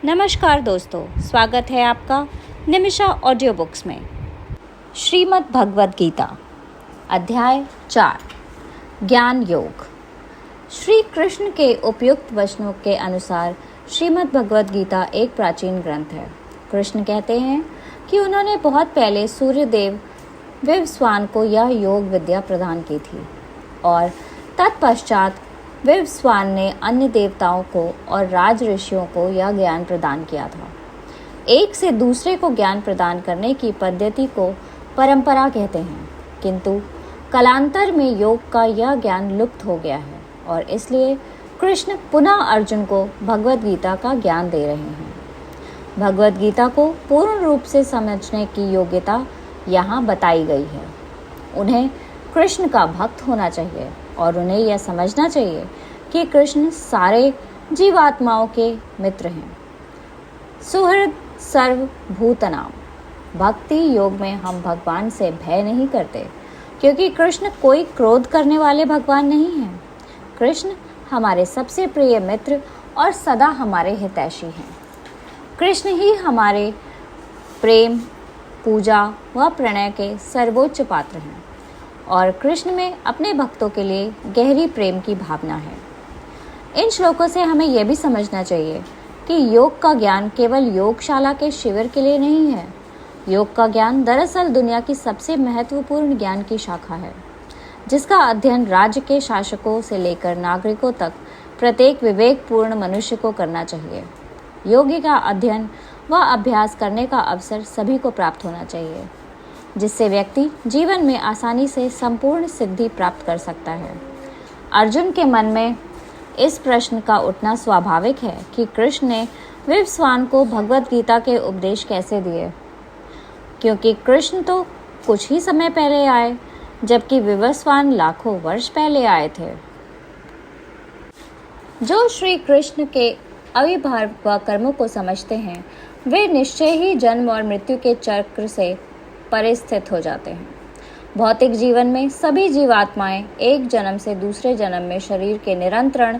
नमस्कार दोस्तों, स्वागत है आपका निमिषा ऑडियो बुक्स में। श्रीमद् भगवद गीता अध्याय 4 ज्ञान योग। श्री कृष्ण के उपयुक्त वचनों के अनुसार श्रीमद् भगवद गीता एक प्राचीन ग्रंथ है। कृष्ण कहते हैं कि उन्होंने बहुत पहले सूर्यदेव विवस्वान को यह योग विद्या प्रदान की थी और तत्पश्चात विवस्वान ने अन्य देवताओं को और राज ऋषियों को यह ज्ञान प्रदान किया था। एक से दूसरे को ज्ञान प्रदान करने की पद्धति को परंपरा कहते हैं, किंतु कालांतर में योग का यह ज्ञान लुप्त हो गया है और इसलिए कृष्ण पुनः अर्जुन को भगवद गीता का ज्ञान दे रहे हैं। भगवद गीता को पूर्ण रूप से समझने की योग्यता यहाँ बताई गई है। उन्हें कृष्ण का भक्त होना चाहिए और उन्हें यह समझना चाहिए कि कृष्ण सारे जीवात्माओं के मित्र हैं। सुहृद सर्वभूतनाम। भक्ति योग में हम भगवान से भय नहीं करते, क्योंकि कृष्ण कोई क्रोध करने वाले भगवान नहीं हैं। कृष्ण हमारे सबसे प्रिय मित्र और सदा हमारे हितैषी हैं। कृष्ण ही हमारे प्रेम, पूजा व प्रणय के सर्वोच्च पात्र हैं और कृष्ण में अपने भक्तों के लिए गहरी प्रेम की भावना है। इन श्लोकों से हमें यह भी समझना चाहिए कि योग का ज्ञान केवल योगशाला के शिविर के लिए नहीं है। योग का ज्ञान दरअसल दुनिया की सबसे महत्वपूर्ण ज्ञान की शाखा है, जिसका अध्ययन राज्य के शासकों से लेकर नागरिकों तक प्रत्येक विवेकपूर्ण मनुष्य को करना चाहिए। योग का अध्ययन व अभ्यास करने का अवसर सभी को प्राप्त होना चाहिए, जिससे व्यक्ति जीवन में आसानी से संपूर्ण सिद्धि प्राप्त कर सकता है। अर्जुन के मन में इस प्रश्न का उठना स्वाभाविक है कि कृष्ण ने विवस्वान को भगवद गीता के उपदेश कैसे दिए, क्योंकि कृष्ण तो कुछ ही समय पहले आए, जबकि विवस्वान लाखों वर्ष पहले आए थे। जो श्री कृष्ण के अविभाव व कर्मों को समझते हैं, वे निश्चय ही जन्म और मृत्यु के चक्र से परिस्थित हो जाते हैं। भौतिक जीवन में सभी जीवात्माएं एक जन्म से दूसरे जन्म में शरीर के निरंतर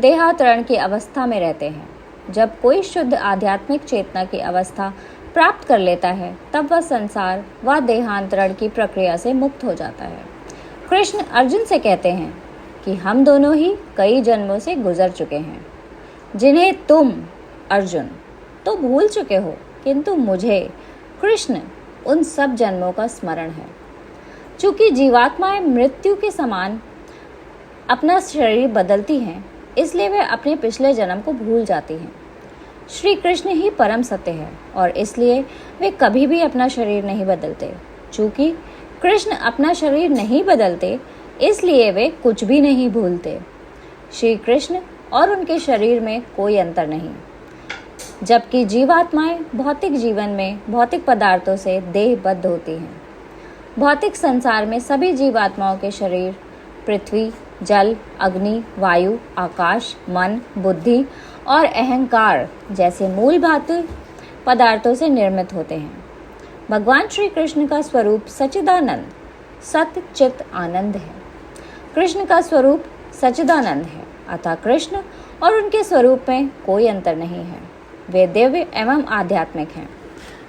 देहांतरण की अवस्था में रहते हैं। जब कोई शुद्ध आध्यात्मिक चेतना की अवस्था प्राप्त कर लेता है, तब वह संसार व देहांतरण की प्रक्रिया से मुक्त हो जाता है। कृष्ण अर्जुन से कहते हैं कि हम दोनों ही कई जन्मों से गुजर चुके हैं, जिन्हें तुम अर्जुन तो भूल चुके हो, किंतु मुझे कृष्ण उन सब जन्मों का स्मरण है। चूंकि जीवात्माएं मृत्यु के समान अपना शरीर बदलती हैं, इसलिए वे अपने पिछले जन्म को भूल जाती हैं। श्री कृष्ण ही परम सत्य है और इसलिए वे कभी भी अपना शरीर नहीं बदलते। चूंकि कृष्ण अपना शरीर नहीं बदलते, इसलिए वे कुछ भी नहीं भूलते। श्री कृष्ण और उनके शरीर में कोई अंतर नहीं, जबकि जीवात्माएं भौतिक जीवन में भौतिक पदार्थों से देहबद्ध होती हैं। भौतिक संसार में सभी जीवात्माओं के शरीर पृथ्वी, जल, अग्नि, वायु, आकाश, मन, बुद्धि और अहंकार जैसे मूलभूत पदार्थों से निर्मित होते हैं। भगवान श्री कृष्ण का स्वरूप सच्चिदानंद, सत्य चित आनंद है। कृष्ण का स्वरूप सच्चिदानंद है, अतः कृष्ण और उनके स्वरूप में कोई अंतर नहीं है। वे दिव्य एवं आध्यात्मिक हैं।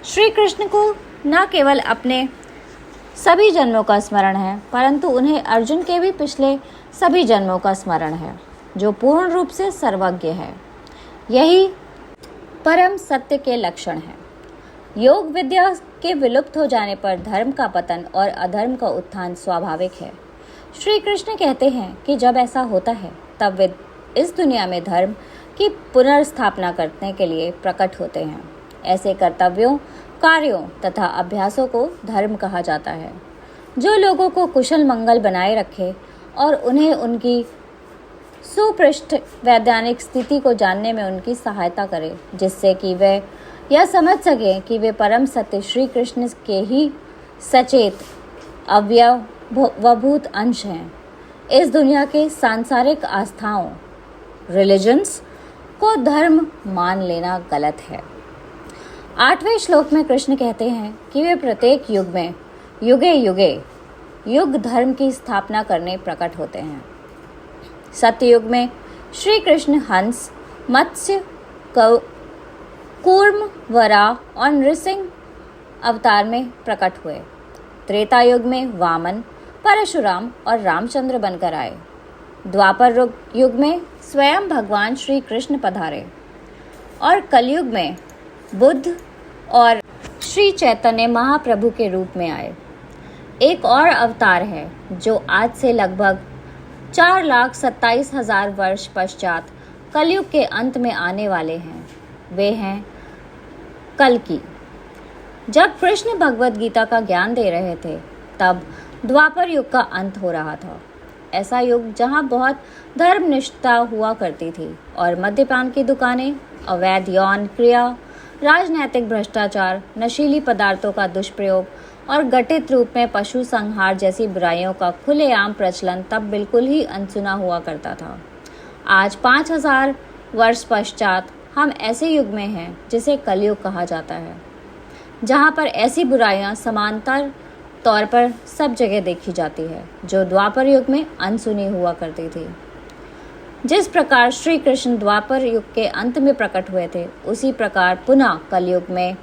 श्री कृष्ण को न केवल अपने सभी जन्मों का स्मरण है, परंतु उन्हें अर्जुन के भी पिछले सभी जन्मों का स्मरण है, जो पूर्ण रूप से सर्वज्ञ है। यही परम सत्य के लक्षण है। योग विद्या के विलुप्त हो जाने पर धर्म का पतन और अधर्म का उत्थान स्वाभाविक है। श्री कृष्ण कहते हैं कि जब ऐसा होता है, तब वे इस दुनिया में धर्म की पुनर्स्थापना करने के लिए प्रकट होते हैं। ऐसे कर्तव्यों, कार्यों तथा अभ्यासों को धर्म कहा जाता है, जो लोगों को कुशल मंगल बनाए रखे और उन्हें उनकी सुपृष्ठ वैज्ञानिक स्थिति को जानने में उनकी सहायता करे, जिससे कि वे यह समझ सकें कि वे परम सत्य श्री कृष्ण के ही सचेत अव्यवभूत अंश हैं। इस दुनिया के सांसारिक आस्थाओं रिलीजन्स को धर्म मान लेना गलत है। 8वें श्लोक में कृष्ण कहते हैं कि वे प्रत्येक युग में युगे युगे युग धर्म की स्थापना करने प्रकट होते हैं। सत्ययुग में श्री कृष्ण हंस, मत्स्य, कूर्म, वराह और नृसिंह अवतार में प्रकट हुए। त्रेता युग में वामन, परशुराम और रामचंद्र बनकर आए। द्वापर युग में स्वयं भगवान श्री कृष्ण पधारे और कलयुग में बुद्ध और श्री चैतन्य महाप्रभु के रूप में आए। एक और अवतार है जो आज से लगभग 4,27,000 वर्ष पश्चात कलयुग के अंत में आने वाले हैं। वे हैं कल्कि। जब कृष्ण भगवद गीता का ज्ञान दे रहे थे तब द्वापर युग का अंत हो रहा था। ऐसा युग जहां बहुत धर्मनिष्ठता हुआ करती थी और मद्यपान की दुकानें, अवैध यौन क्रिया, राजनैतिक भ्रष्टाचार, नशीली पदार्थों का दुष्प्रयोग और घटित रूप में पशु संहार जैसी बुराइयों का खुलेआम प्रचलन तब बिल्कुल ही अनसुना हुआ करता था। आज 5,000 वर्ष पश्चात हम ऐसे युग में हैं जिसे कलयुग कहा जाता है, जहां पर ऐसी बुराइयां समांतर तौर पर सब जगह देखी जाती है जो द्वापर युग में अनसुनी हुआ करती थी। जिस प्रकार श्री कृष्ण द्वापर युग के अंत में प्रकट हुए थे, उसी प्रकार पुनः कलयुग में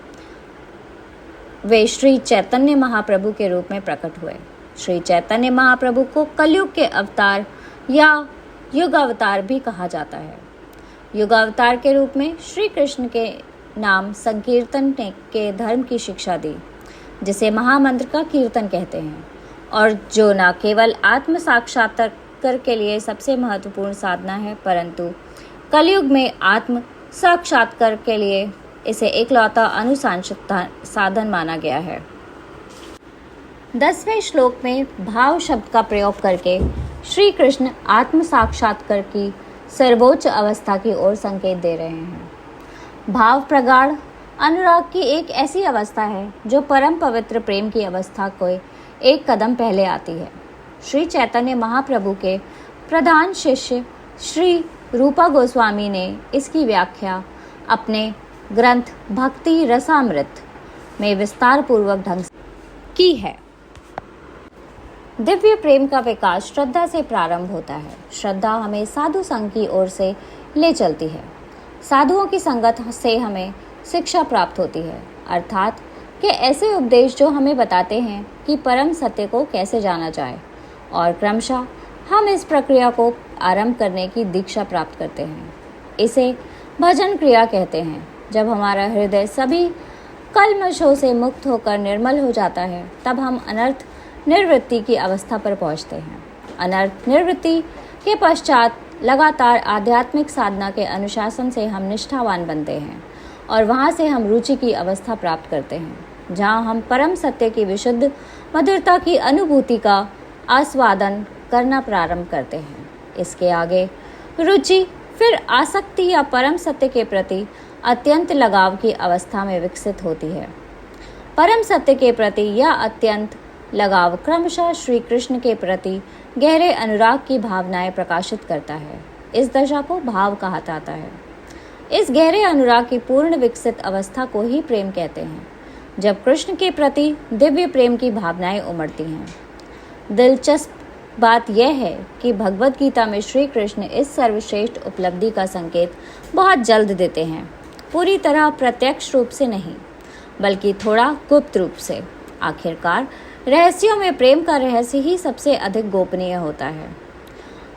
वे श्री चैतन्य महाप्रभु के रूप में प्रकट हुए। श्री चैतन्य महाप्रभु को कलयुग के अवतार या युग अवतार भी कहा जाता है। युग अवतार के रूप में श्री कृष्ण के नाम संकीर्तन के धर्म की शिक्षा दी, जिसे महामंत्र का कीर्तन कहते हैं, और जो न केवल आत्म साक्षात्कार के लिए सबसे महत्वपूर्ण साधना है, परंतु कलयुग में आत्म साक्षात्कार के लिए इसे एकलौता अनुशांसित साधन माना गया है। 10वें श्लोक में भाव शब्द का प्रयोग करके श्री कृष्ण आत्म साक्षात्कार की सर्वोच्च अवस्था की ओर संकेत दे रहे हैं। भाव प्रगाढ़ अनुराग की एक ऐसी अवस्था है जो परम पवित्र प्रेम की अवस्था को एक कदम पहले आती है। श्री चैतन्य महाप्रभु के प्रधान शिष्य श्री रूपा गोस्वामी ने इसकी व्याख्या अपने ग्रंथ भक्ति रसामृत में विस्तार पूर्वक ढंग से की है। दिव्य प्रेम का विकास श्रद्धा से प्रारंभ होता है। श्रद्धा हमें साधु संघ की ओर से ले चलती है। साधुओं की संगत से हमें शिक्षा प्राप्त होती है, अर्थात कि ऐसे उपदेश जो हमें बताते हैं कि परम सत्य को कैसे जाना जाए, और क्रमशः हम इस प्रक्रिया को आरंभ करने की दीक्षा प्राप्त करते हैं। इसे भजन क्रिया कहते हैं। जब हमारा हृदय सभी कल्मशों से मुक्त होकर निर्मल हो जाता है, तब हम अनर्थ निवृत्ति की अवस्था पर पहुंचते हैं। अनर्थ निवृत्ति के पश्चात लगातार आध्यात्मिक साधना के अनुशासन से हम निष्ठावान बनते हैं और वहां से हम रुचि की अवस्था प्राप्त करते हैं, जहां हम परम सत्य की विशुद्ध मधुरता की अनुभूति का आस्वादन करना प्रारंभ करते हैं। इसके आगे रुचि फिर आसक्ति या परम सत्य के प्रति अत्यंत लगाव की अवस्था में विकसित होती है। परम सत्य के प्रति यह अत्यंत लगाव क्रमशः श्री कृष्ण के प्रति गहरे अनुराग की भावनाएं प्रकाशित करता है। इस दशा को भाव कहा जाता है। इस गहरे अनुराग की पूर्ण विकसित अवस्था को ही प्रेम कहते हैं, जब कृष्ण के प्रति दिव्य प्रेम की भावनाएं उमड़ती हैं। दिलचस्प बात यह है कि भगवद गीता में श्री कृष्ण इस सर्वश्रेष्ठ उपलब्धि का संकेत बहुत जल्द देते हैं, पूरी तरह प्रत्यक्ष रूप से नहीं, बल्कि थोड़ा गुप्त रूप से। आखिरकार रहस्यों में प्रेम का रहस्य ही सबसे अधिक गोपनीय होता है।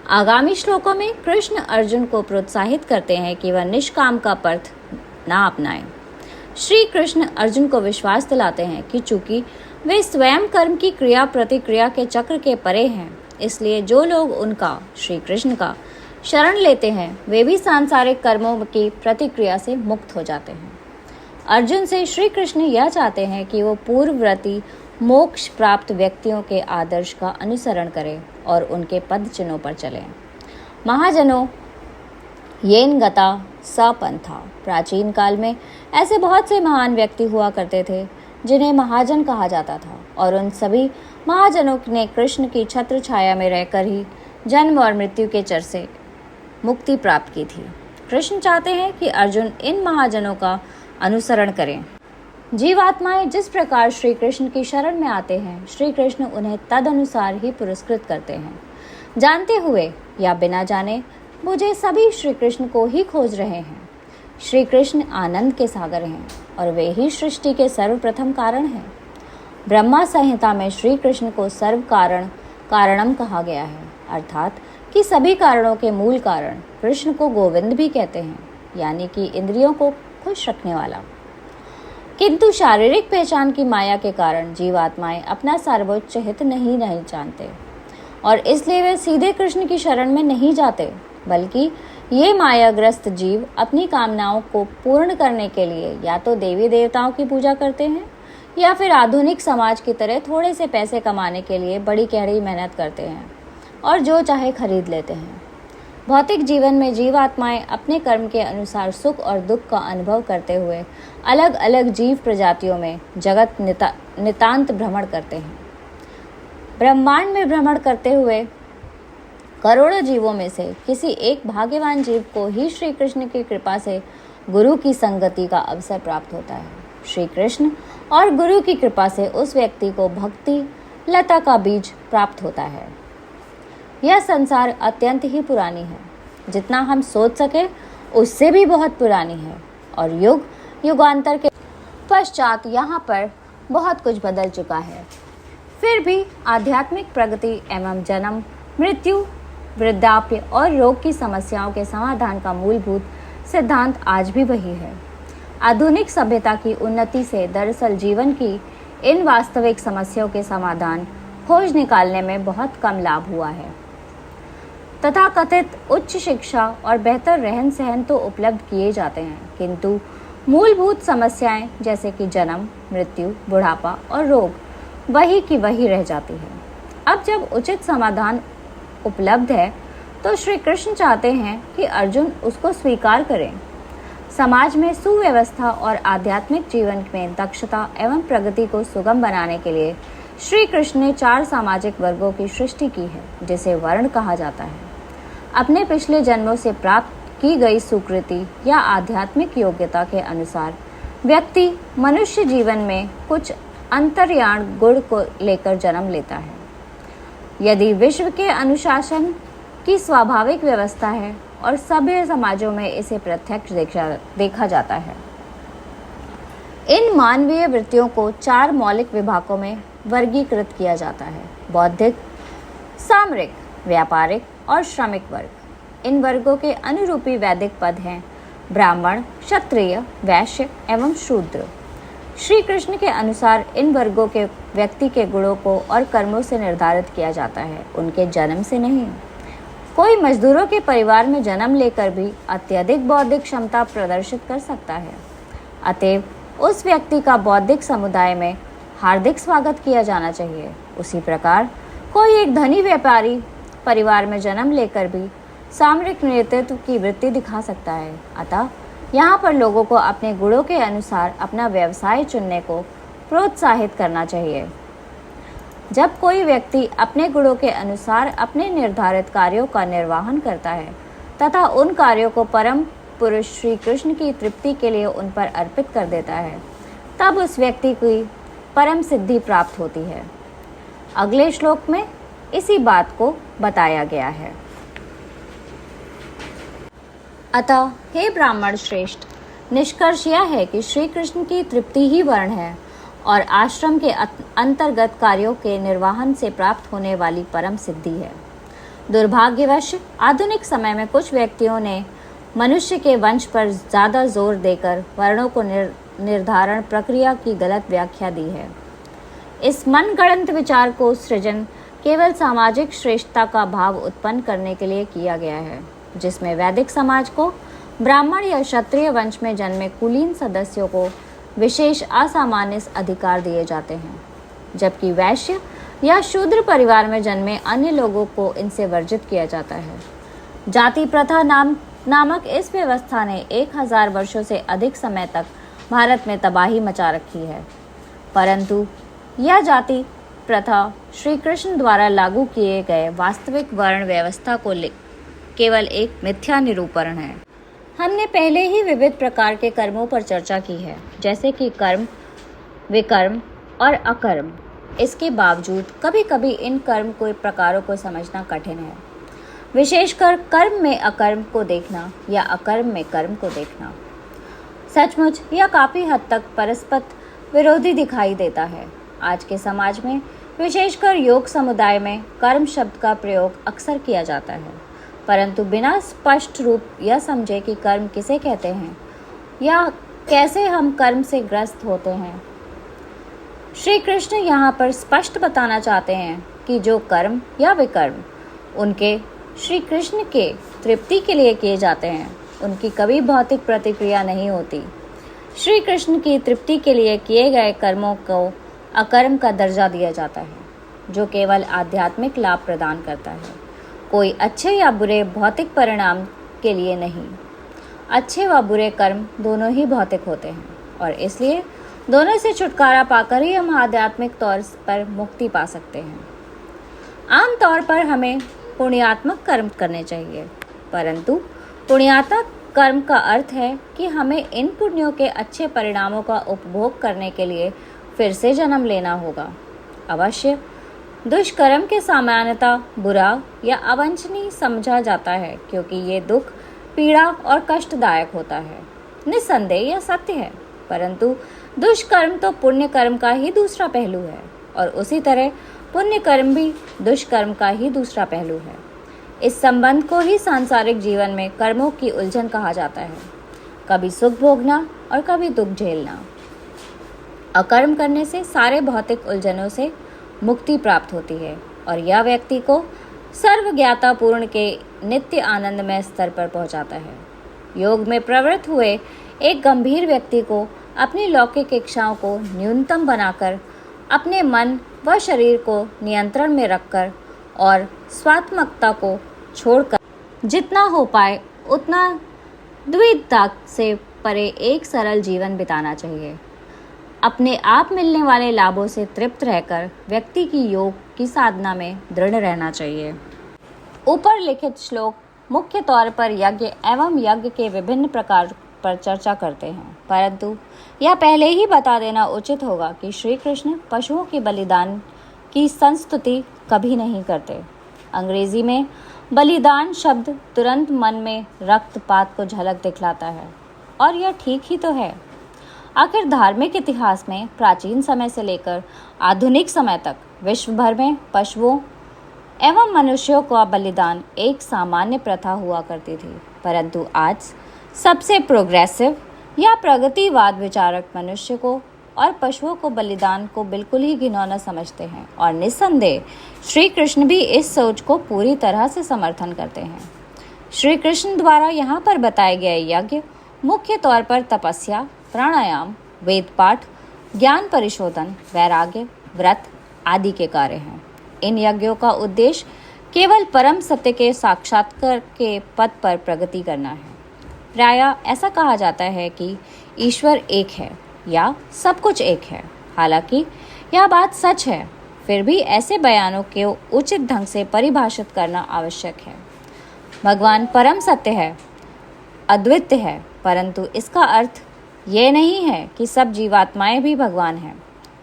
आगामी श्लोकों में कृष्ण अर्जुन को प्रोत्साहित करते हैं कि वह निष्काम का पथ ना अपनाएं। श्री कृष्ण अर्जुन को विश्वास दिलाते हैं कि चूंकि वे स्वयं कर्म की क्रिया प्रतिक्रिया के चक्र के परे हैं, इसलिए जो लोग उनका, श्री कृष्ण का शरण लेते हैं, वे भी सांसारिक कर्मों की प्रतिक्रिया से मुक्त हो जाते हैं। अर्जुन से श्री कृष्ण यह चाहते हैं कि वो पूर्ववर्ती मोक्ष प्राप्त व्यक्तियों के आदर्श का अनुसरण करें और उनके पद चिन्हों पर चलें। महाजनों येन गता स पंथा। प्राचीन काल में ऐसे बहुत से महान व्यक्ति हुआ करते थे जिन्हें महाजन कहा जाता था, और उन सभी महाजनों ने कृष्ण की छत्र छाया में रहकर ही जन्म और मृत्यु के चर से मुक्ति प्राप्त की थी। कृष्ण चाहते हैं कि अर्जुन इन महाजनों का अनुसरण करें। जीवात्माएं जिस प्रकार श्री कृष्ण की शरण में आते हैं, श्री कृष्ण उन्हें तद अनुसार ही पुरस्कृत करते हैं। जानते हुए या बिना जाने मुझे सभी श्री कृष्ण को ही खोज रहे हैं। श्री कृष्ण आनंद के सागर हैं और वे ही सृष्टि के सर्वप्रथम कारण हैं। ब्रह्मा संहिता में श्री कृष्ण को सर्व कारणम कहा गया है, अर्थात कि सभी कारणों के मूल कारण। कृष्ण को गोविंद भी कहते हैं, यानी कि इंद्रियों को खुश रखने वाला। किंतु शारीरिक पहचान की माया के कारण जीवात्माएं अपना सर्वोच्च हित नहीं जानते और इसलिए वे सीधे कृष्ण की शरण में नहीं जाते, बल्कि ये मायाग्रस्त जीव अपनी कामनाओं को पूर्ण करने के लिए या तो देवी देवताओं की पूजा करते हैं या फिर आधुनिक समाज की तरह थोड़े से पैसे कमाने के लिए बड़ी गहरी मेहनत करते हैं और जो चाहे खरीद लेते हैं। भौतिक जीवन में जीवात्माएं अपने कर्म के अनुसार सुख और दुख का अनुभव करते हुए अलग अलग जीव प्रजातियों में जगत नितांत भ्रमण करते हैं। ब्रह्मांड में भ्रमण करते हुए करोड़ों जीवों में से किसी एक भाग्यवान जीव को ही श्री कृष्ण की कृपा से गुरु की संगति का अवसर प्राप्त होता है। श्री कृष्ण और गुरु की कृपा से उस व्यक्ति को भक्ति लता का बीज प्राप्त होता है। यह संसार अत्यंत ही पुरानी है, जितना हम सोच सके उससे भी बहुत पुरानी है और युग युगांतर के पश्चात यहाँ पर बहुत कुछ बदल चुका है। फिर भी आध्यात्मिक प्रगति एवं जन्म, मृत्यु, वृद्धाप्य और रोग की समस्याओं के समाधान का मूलभूत सिद्धांत आज भी वही है। आधुनिक सभ्यता की उन्नति से दरअसल जीवन की इन वास्तविक समस्याओं के समाधान खोज निकालने में बहुत कम लाभ हुआ है। तथा कथित उच्च शिक्षा और बेहतर रहन सहन तो उपलब्ध किए जाते हैं, किंतु मूलभूत समस्याएं जैसे कि जन्म, मृत्यु, बुढ़ापा और रोग वही की वही रह जाती है। अब जब उचित समाधान उपलब्ध है तो श्री कृष्ण चाहते हैं कि अर्जुन उसको स्वीकार करें। समाज में सुव्यवस्था और आध्यात्मिक जीवन में दक्षता एवं प्रगति को सुगम बनाने के लिए श्री कृष्ण ने 4 सामाजिक वर्गों की सृष्टि की है, जिसे वर्ण कहा जाता है। अपने पिछले जन्मों से प्राप्त की गई सुकृति या आध्यात्मिक योग्यता के अनुसार व्यक्ति मनुष्य जीवन में कुछ अंतर्याण गुण को लेकर जन्म लेता है। यदि विश्व के अनुशासन की स्वाभाविक व्यवस्था है और सभ्य समाजों में इसे प्रत्यक्ष देखा जाता है। इन मानवीय वृत्तियों को 4 मौलिक विभागों में वर्गीकृत किया जाता है: बौद्धिक, सामरिक, व्यापारिक और श्रमिक वर्ग। इन वर्गों के अनुरूपी वैदिक पद हैं ब्राह्मण, क्षत्रिय, वैश्य एवं शूद्र। श्री कृष्ण के अनुसार इन वर्गों के व्यक्ति के गुणों को और कर्मों से निर्धारित किया जाता है, उनके जन्म से नहीं। कोई मजदूरों के परिवार में जन्म लेकर भी अत्यधिक बौद्धिक क्षमता प्रदर्शित कर सकता है, अतएव उस व्यक्ति का बौद्धिक समुदाय में हार्दिक स्वागत किया जाना चाहिए। उसी प्रकार कोई एक धनी व्यापारी परिवार में जन्म लेकर भी सामरिक नेतृत्व की वृत्ति दिखा सकता है। अतः यहाँ पर लोगों को अपने गुणों के अनुसार अपना व्यवसाय चुनने को प्रोत्साहित करना चाहिए। जब कोई व्यक्ति अपने गुणों के अनुसार अपने निर्धारित कार्यों का निर्वहन करता है तथा उन कार्यों को परम पुरुष श्री कृष्ण की तृप्ति के लिए उन पर अर्पित कर देता है, तब उस व्यक्ति की परम सिद्धि प्राप्त होती है। अगले श्लोक में इसी बात को बताया गया है। अतः हे ब्राह्मण श्रेष्ठ, निष्कर्ष यह है कि श्री कृष्ण की तृप्ति ही वर्ण है और आश्रम के अंतर्गत कार्यों के निर्वहन से प्राप्त होने वाली परम सिद्धि है। दुर्भाग्यवश आधुनिक समय में कुछ व्यक्तियों ने मनुष्य के वंश पर ज़्यादा जोर देकर वर्णों को निर्धारण प्रक्रिया की गलत व्याख्या दी है। इस मनगढ़ंत विचार को सृजन केवल सामाजिक श्रेष्ठता का भाव उत्पन्न करने के लिए किया गया है, जिसमें वैदिक समाज को ब्राह्मण या क्षत्रिय वंश में जन्मे कुलीन सदस्यों को विशेष असामान्य अधिकार दिए जाते हैं, जबकि वैश्य या शूद्र परिवार में जन्मे अन्य लोगों को इनसे वर्जित किया जाता है। जाति प्रथा नामक इस व्यवस्था ने 1000 वर्षों से अधिक समय तक भारत में तबाही मचा रखी है, परंतु यह जाति प्रथा श्री कृष्ण द्वारा लागू किए गए वास्तविक वर्ण व्यवस्था को केवल एक मिथ्या निरूपण है। हमने पहले ही विविध प्रकार के कर्मों पर चर्चा की है, जैसे कि कर्म, विकर्म और अकर्म। इसके बावजूद कभी कभी इन कर्म के प्रकारों को समझना कठिन है, विशेषकर कर्म में अकर्म को देखना या अकर्म में कर्म को देखना। सचमुच यह काफ़ी हद तक परस्पर विरोधी दिखाई देता है। आज के समाज में, विशेषकर योग समुदाय में, कर्म शब्द का प्रयोग अक्सर किया जाता है, परंतु बिना स्पष्ट रूप यह समझे कि कर्म किसे कहते हैं या कैसे हम कर्म से ग्रस्त होते हैं। श्री कृष्ण यहाँ पर स्पष्ट बताना चाहते हैं कि जो कर्म या विकर्म उनके श्री कृष्ण के तृप्ति के लिए किए जाते हैं, उनकी कभी भौतिक प्रतिक्रिया नहीं होती। श्री कृष्ण की तृप्ति के लिए किए गए कर्मों को अकर्म का दर्जा दिया जाता है, जो केवल आध्यात्मिक लाभ प्रदान करता है, कोई अच्छे या बुरे भौतिक परिणाम के लिए नहीं। अच्छे व बुरे कर्म दोनों ही भौतिक होते हैं और इसलिए दोनों से छुटकारा पाकर ही हम आध्यात्मिक तौर पर मुक्ति पा सकते हैं। आम तौर पर हमें पुण्यात्मक कर्म करने चाहिए, परंतु पुण्यात्मक कर्म का अर्थ है कि हमें इन पुण्यों के अच्छे परिणामों का उपभोग करने के लिए फिर से जन्म लेना होगा। अवश्य दुष्कर्म के सामान्यतः बुरा या अवांछनीय समझा जाता है, क्योंकि ये दुख, पीड़ा और कष्टदायक होता है। निस्संदेह यह सत्य है, परंतु दुष्कर्म तो पुण्य कर्म का ही दूसरा पहलू है और उसी तरह पुण्य कर्म भी दुष्कर्म का ही दूसरा पहलू है। इस संबंध को ही सांसारिक जीवन में कर्मों की उलझन कहा जाता है, कभी सुख भोगना और कभी दुख झेलना। अकर्म करने से सारे भौतिक उलझनों से मुक्ति प्राप्त होती है और यह व्यक्ति को सर्वज्ञता पूर्ण के नित्य आनंदमय स्तर पर पहुंचाता है। योग में प्रवृत्त हुए एक गंभीर व्यक्ति को अपनी लौकिक इच्छाओं को न्यूनतम बनाकर, अपने मन व शरीर को नियंत्रण में रखकर और स्वात्मकता को छोड़कर जितना हो पाए उतना द्विधा से परे एक सरल जीवन बिताना चाहिए। अपने आप मिलने वाले लाभों से तृप्त रहकर व्यक्ति की योग की साधना में दृढ़ रहना चाहिए। ऊपर लिखित श्लोक मुख्य तौर पर यज्ञ एवं यज्ञ के विभिन्न प्रकार पर चर्चा करते हैं, परंतु यह पहले ही बता देना उचित होगा कि श्री कृष्ण पशुओं के बलिदान की संस्तुति कभी नहीं करते। अंग्रेजी में बलिदान शब्द तुरंत मन में रक्तपात को झलक दिखलाता है और यह ठीक ही तो है। आखिर धार्मिक इतिहास में प्राचीन समय से लेकर आधुनिक समय तक विश्व भर में पशुओं एवं मनुष्यों का बलिदान एक सामान्य प्रथा हुआ करती थी, परंतु आज सबसे प्रोग्रेसिव या प्रगतिवाद विचारक मनुष्य को और पशुओं को बलिदान को बिल्कुल ही घिनौना समझते हैं और निस्संदेह श्री कृष्ण भी इस सोच को पूरी तरह से समर्थन करते हैं। श्री कृष्ण द्वारा यहाँ पर बताए गए यज्ञ मुख्य तौर पर तपस्या, प्राणायाम, वेद पाठ, ज्ञान परिशोधन, वैराग्य, व्रत आदि के कार्य हैं। इन यज्ञों का उद्देश्य केवल परम सत्य के साक्षात्कार के पद पर प्रगति करना है। प्रायः ऐसा कहा जाता है कि ईश्वर एक है या सब कुछ एक है। हालांकि यह बात सच है, फिर भी ऐसे बयानों को उचित ढंग से परिभाषित करना आवश्यक है। भगवान परम सत्य है, अद्वितीय है, परंतु इसका अर्थ ये नहीं है कि सब जीवात्माएं भी भगवान हैं।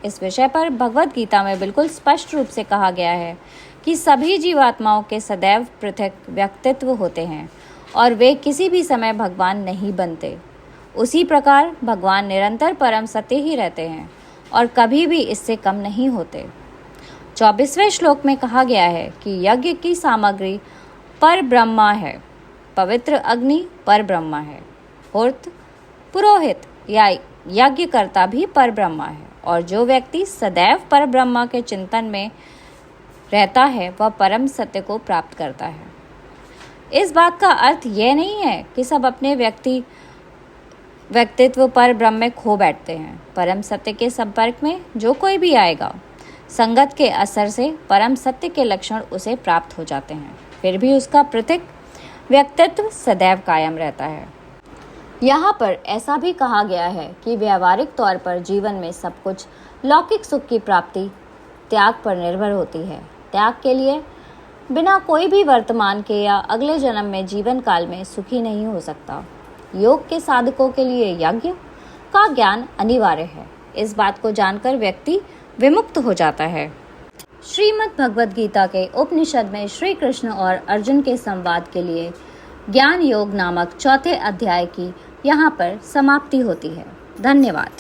इस विषय पर भगवद गीता में बिल्कुल स्पष्ट रूप से कहा गया है कि सभी जीवात्माओं के सदैव पृथक व्यक्तित्व होते हैं और वे किसी भी समय भगवान नहीं बनते। उसी प्रकार भगवान निरंतर परम सत्य ही रहते हैं और कभी भी इससे कम नहीं होते। 24वें श्लोक में कहा गया है कि यज्ञ की सामग्री पर ब्रह्मा है, पवित्र अग्नि पर ब्रह्मा है, होर्त पुरोहित या यज्ञकर्ता भी पर ब्रह्मा है और जो व्यक्ति सदैव पर ब्रह्मा के चिंतन में रहता है वह परम सत्य को प्राप्त करता है। इस बात का अर्थ यह नहीं है कि सब अपने व्यक्तित्व पर ब्रह्म में खो बैठते हैं। परम सत्य के संपर्क में जो कोई भी आएगा, संगत के असर से परम सत्य के लक्षण उसे प्राप्त हो जाते हैं, फिर भी उसका पृथक व्यक्तित्व सदैव कायम रहता है। यहाँ पर ऐसा भी कहा गया है कि व्यावहारिक तौर पर जीवन में सब कुछ लौकिक सुख की प्राप्ति त्याग पर निर्भर होती है। त्याग के लिए बिना कोई भी वर्तमान के या अगले जन्म में जीवन काल में सुखी नहीं हो सकता। योग के साधकों के लिए यज्ञ का ज्ञान अनिवार्य है। इस बात को जानकर व्यक्ति विमुक्त हो जाता है। श्रीमद् भगवद गीता के उपनिषद में श्री कृष्ण और अर्जुन के संवाद के लिए ज्ञान योग नामक चौथे अध्याय की यहाँ पर समाप्ति होती है। धन्यवाद।